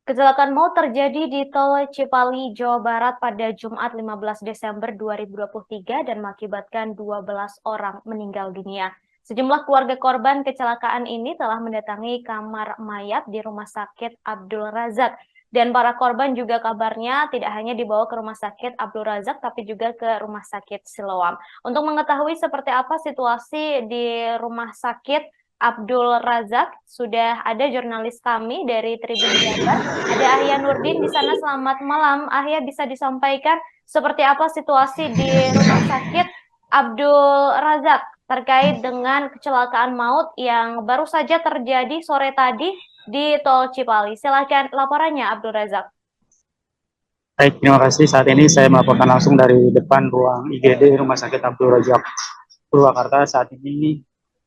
Kecelakaan maut terjadi di Tol Cipali, Jawa Barat pada Jumat 15 Desember 2023 dan mengakibatkan 12 orang meninggal dunia. Sejumlah keluarga korban kecelakaan ini telah mendatangi kamar mayat di Rumah Sakit Abdul Razak. Dan para korban juga kabarnya tidak hanya dibawa ke Rumah Sakit Abdul Razak, tapi juga ke Rumah Sakit Siloam. Untuk mengetahui seperti apa situasi di Rumah Sakit Abdul Razak, sudah ada jurnalis kami dari Tribun Jabar, ada Ahya Nurdin di sana. Selamat malam, Ahya, bisa disampaikan seperti apa situasi di Rumah Sakit Abdul Razak terkait dengan kecelakaan maut yang baru saja terjadi sore tadi di Tol Cipali. Silakan laporannya, Abdul Razak. Baik, terima kasih. Saat ini saya melaporkan langsung dari depan ruang IGD Rumah Sakit Abdul Razak Purwakarta. Saat ini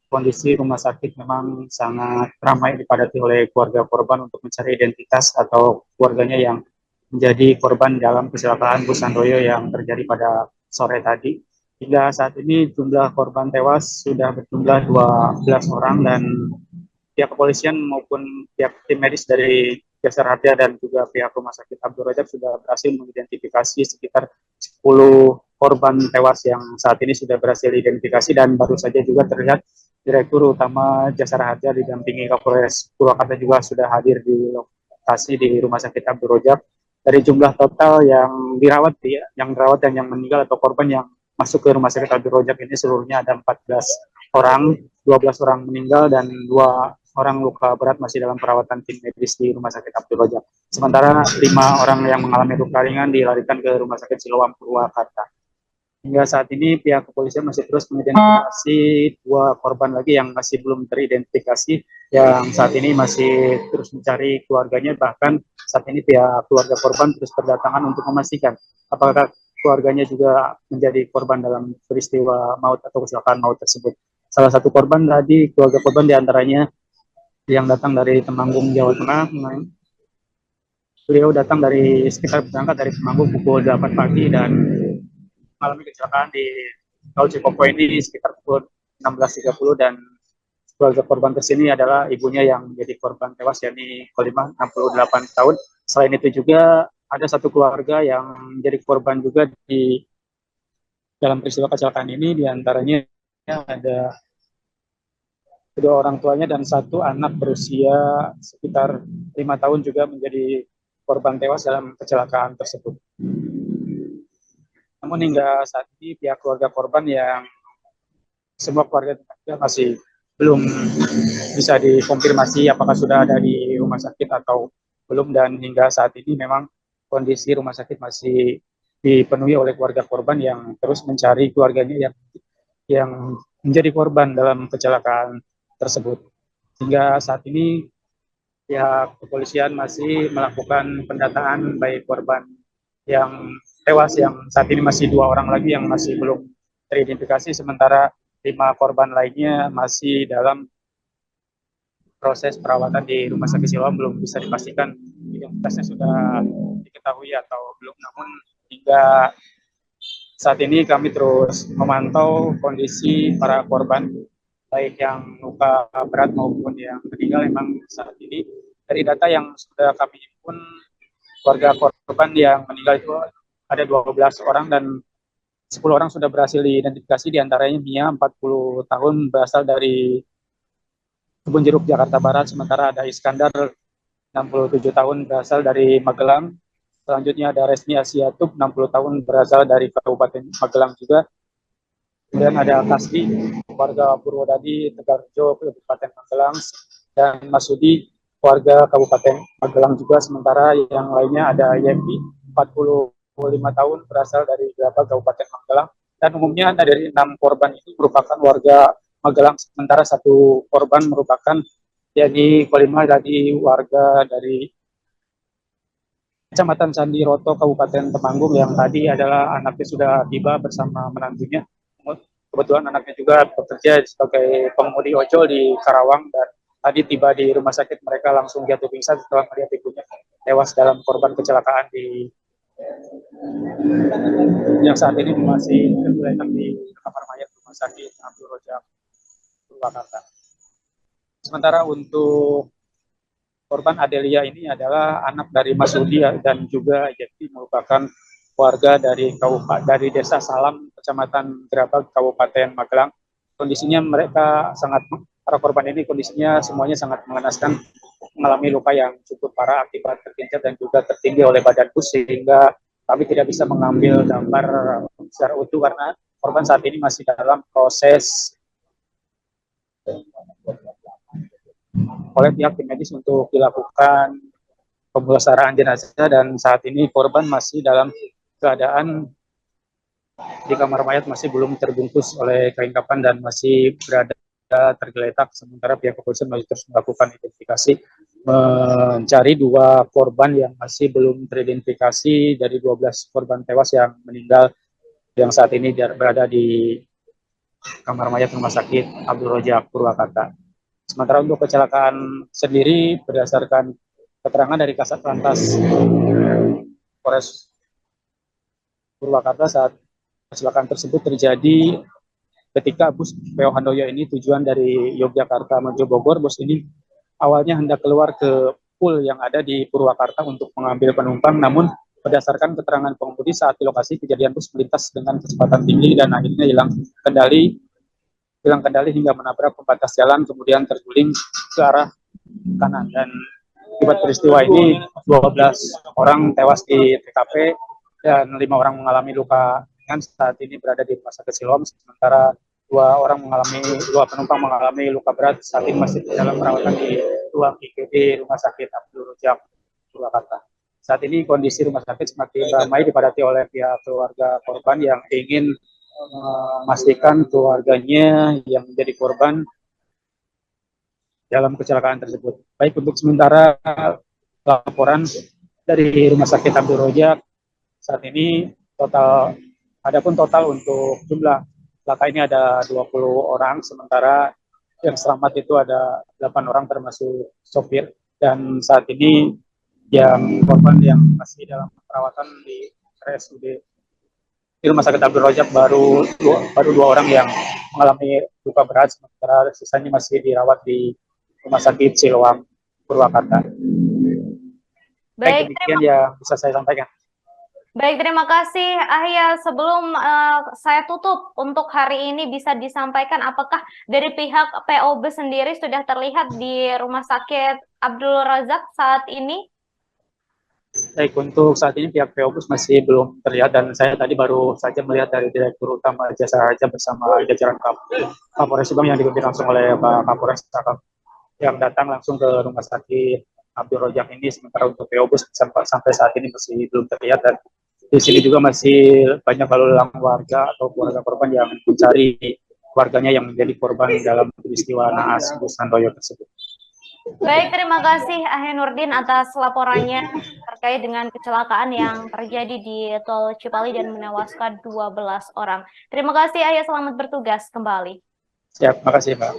kondisi rumah sakit memang sangat ramai dipadati oleh keluarga korban untuk mencari identitas atau keluarganya yang menjadi korban dalam kecelakaan bus Sandoyo yang terjadi pada sore tadi. Hingga saat ini jumlah korban tewas sudah berjumlah 12 orang dan pihak kepolisian maupun pihak tim medis dari Jasara Harja dan juga pihak Rumah Sakit Abdul Razak sudah berhasil mengidentifikasi sekitar 10 korban tewas yang saat ini sudah berhasil diidentifikasi, dan baru saja juga terlihat Direktur Utama Jasara Harja didampingi Kapolres Purwakarta juga sudah hadir di lokasi di Rumah Sakit Abdul Razak. Dari jumlah total yang dirawat dan yang meninggal atau korban yang masuk ke Rumah Sakit Abdul Razak ini seluruhnya ada 14 orang, 12 orang meninggal dan 2 orang luka berat masih dalam perawatan tim medis di Rumah Sakit Abdul Razak. Sementara 5 orang yang mengalami luka ringan dilarikan ke Rumah Sakit Siloam Purwakarta. Hingga saat ini pihak kepolisian masih terus mengidentifikasi 2 korban lagi yang masih belum teridentifikasi, yang saat ini masih terus mencari keluarganya. Bahkan saat ini pihak keluarga korban terus berdatangan untuk memastikan apakah keluarganya juga menjadi korban dalam peristiwa maut atau kecelakaan maut tersebut. Salah satu korban tadi, keluarga korban diantaranya yang datang dari Temanggung, Jawa Tengah. Beliau datang dari berangkat dari Temanggung pukul 8 pagi dan mengalami kecelakaan di Tol Cikopo ini sekitar pukul 16.30, dan keluarga korban tersini adalah ibunya yang menjadi korban tewas, yakni Kolimah 68 tahun. Selain itu juga ada satu keluarga yang menjadi korban juga di dalam peristiwa kecelakaan ini, diantaranya ada kedua orang tuanya dan satu anak berusia sekitar 5 tahun juga menjadi korban tewas dalam kecelakaan tersebut. Namun hingga saat ini pihak keluarga korban yang semua keluarga masih belum bisa dikonfirmasi apakah sudah ada di rumah sakit atau belum, dan hingga saat ini memang kondisi rumah sakit masih dipenuhi oleh keluarga korban yang terus mencari keluarganya yang menjadi korban dalam kecelakaan tersebut. Hingga saat ini pihak kepolisian masih melakukan pendataan baik korban yang tewas, yang saat ini masih 2 orang lagi yang masih belum teridentifikasi, sementara 5 korban lainnya masih dalam proses perawatan di Rumah Sakit Siloam. Belum bisa dipastikan identitasnya sudah diketahui atau belum, namun hingga saat ini kami terus memantau kondisi para korban, baik yang luka berat maupun yang meninggal. Memang saat ini dari data yang sudah kami himpun, keluarga korban yang meninggal itu ada 12 orang dan 10 orang sudah berhasil diidentifikasi, diantaranya Mia 40 tahun berasal dari Kebun Jeruk, Jakarta Barat, sementara ada Iskandar 67 tahun berasal dari Magelang. Selanjutnya ada Resmi Asiatub 60 tahun berasal dari Kabupaten Magelang juga. Kemudian ada Kasdi, warga Purwodadi, Tegarjo, Kabupaten Magelang, dan Masudi, warga Kabupaten Magelang juga. Sementara yang lainnya ada Yempi, 45 tahun, berasal dari Gelabah, Kabupaten Magelang. Dan umumnya dari 6 korban itu merupakan warga Magelang, sementara satu korban merupakan yakni Kolimah tadi warga dari Kecamatan Sandiroto, Kabupaten Temanggung, yang tadi adalah anaknya sudah tiba bersama menantunya. Kebetulan anaknya juga bekerja sebagai pengemudi ojol di Karawang, dan tadi tiba di rumah sakit mereka langsung jatuh pingsan setelah melihat ibunya tewas dalam korban kecelakaan di yang saat ini masih tergeletak di kamar mayat Rumah Sakit Abdul Razak Purwakarta. Sementara untuk korban Adelia ini adalah anak dari Mas Rudi dan juga Jeti, merupakan warga dari Desa Salam, Kecamatan Gerabag, Kabupaten Magelang. Kondisinya para korban ini kondisinya semuanya sangat mengenaskan, mengalami luka yang cukup parah akibat terkincir dan juga tertindih oleh badan bus, sehingga kami tidak bisa mengambil gambar secara utuh karena korban saat ini masih dalam proses oleh pihak tim medis untuk dilakukan pemulasaran jenazah, dan saat ini korban masih dalam keadaan di kamar mayat, masih belum terbungkus oleh kain kafan dan masih berada tergeletak. Sementara pihak kepolisian masih terus melakukan identifikasi, mencari dua korban yang masih belum teridentifikasi dari 12 korban tewas yang meninggal, yang saat ini berada di kamar mayat Rumah Sakit Abdul Rojak Purwakarta. Sementara untuk kecelakaan sendiri, berdasarkan keterangan dari Kasat Lantas Polres Purwakarta, saat kecelakaan tersebut terjadi ketika bus PO Handoyo ini tujuan dari Yogyakarta menuju Bogor. Bus ini awalnya hendak keluar ke pool yang ada di Purwakarta untuk mengambil penumpang, namun berdasarkan keterangan pengemudi saat di lokasi kejadian, bus melintas dengan kecepatan tinggi dan akhirnya hilang kendali hingga menabrak pembatas jalan, kemudian terguling ke arah kanan. Dan akibat peristiwa ini 12 orang tewas di TKP dan 5 orang mengalami luka ringan, saat ini berada di Rumah Sakit Siloam. Sementara dua penumpang mengalami luka berat, saat ini masih dalam perawatan di ruang IGD Rumah Sakit Abdul Rojak Purwakarta. Saat ini kondisi rumah sakit semakin ramai dipadati oleh pihak keluarga korban yang ingin memastikan keluarganya yang menjadi korban dalam kecelakaan tersebut. Baik, untuk sementara laporan dari Rumah Sakit Abdul Rojak saat ini total untuk jumlah laka ini ada 20 orang, sementara yang selamat itu ada 8 orang termasuk sopir, dan saat ini yang korban yang masih dalam perawatan di RSUD di Rumah Sakit Abdul Rojak baru dua orang yang mengalami luka berat, sementara sisanya masih dirawat di Rumah Sakit Siloam Purwakarta. Baik, demikian yang bisa saya sampaikan. Baik, terima kasih Ahya. Sebelum saya tutup untuk hari ini, bisa disampaikan apakah dari pihak POB sendiri sudah terlihat di Rumah Sakit Abdul Razak saat ini? Baik, untuk saat ini pihak POB masih belum terlihat, dan saya tadi baru saja melihat dari Direktur Utama Jasa Raja bersama jajaran Kapolres Subang yang dipimpin langsung oleh Pak Kapolres yang datang langsung ke Rumah Sakit Abdul Rojak ini. Sementara untuk POB sampai saat ini masih belum terlihat, dan di sini juga masih banyak lalu lalang warga atau keluarga korban yang mencari warganya yang menjadi korban dalam peristiwa naas bus Handoyo tersebut. Baik, terima kasih Ahya Nurdin atas laporannya terkait dengan kecelakaan yang terjadi di Tol Cipali dan menewaskan 12 orang. Terima kasih Ahya, selamat bertugas kembali. Siap, makasih Mbak.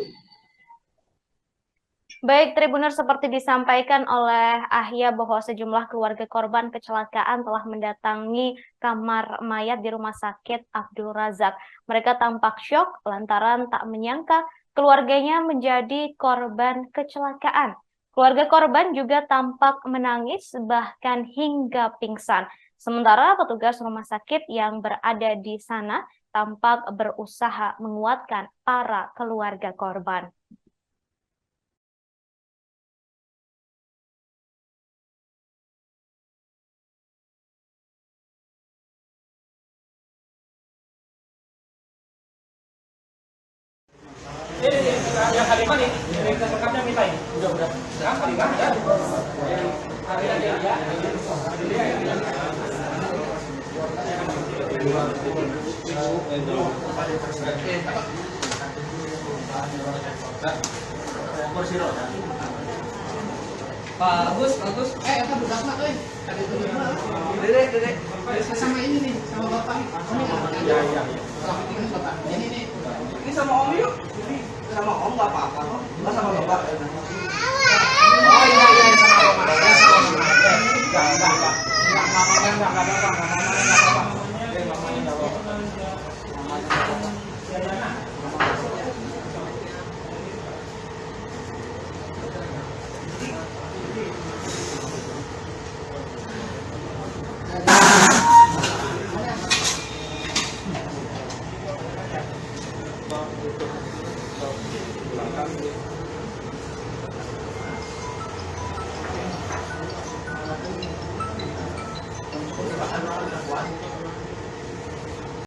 Baik, Tribuner, seperti disampaikan oleh Ahya bahwa sejumlah keluarga korban kecelakaan telah mendatangi kamar mayat di Rumah Sakit Abdul Razak. Mereka tampak syok lantaran tak menyangka keluarganya menjadi korban kecelakaan. Keluarga korban juga tampak menangis bahkan hingga pingsan. Sementara petugas rumah sakit yang berada di sana tampak berusaha menguatkan para keluarga korban. Yang Halimah nih, lengkapnya minta ini. Udah. Yang Halimah ya. Bagus. Apa budak mak euy? Ada itu gimana? Dedek. Sama ini nih, sama bapak. Iya. Bapak. Ini sama Om yuk. Sama Om nggak apa-apa kok. Nggak sama bapak. Oh iya sama bapak. Enggak. Alhamdulillah.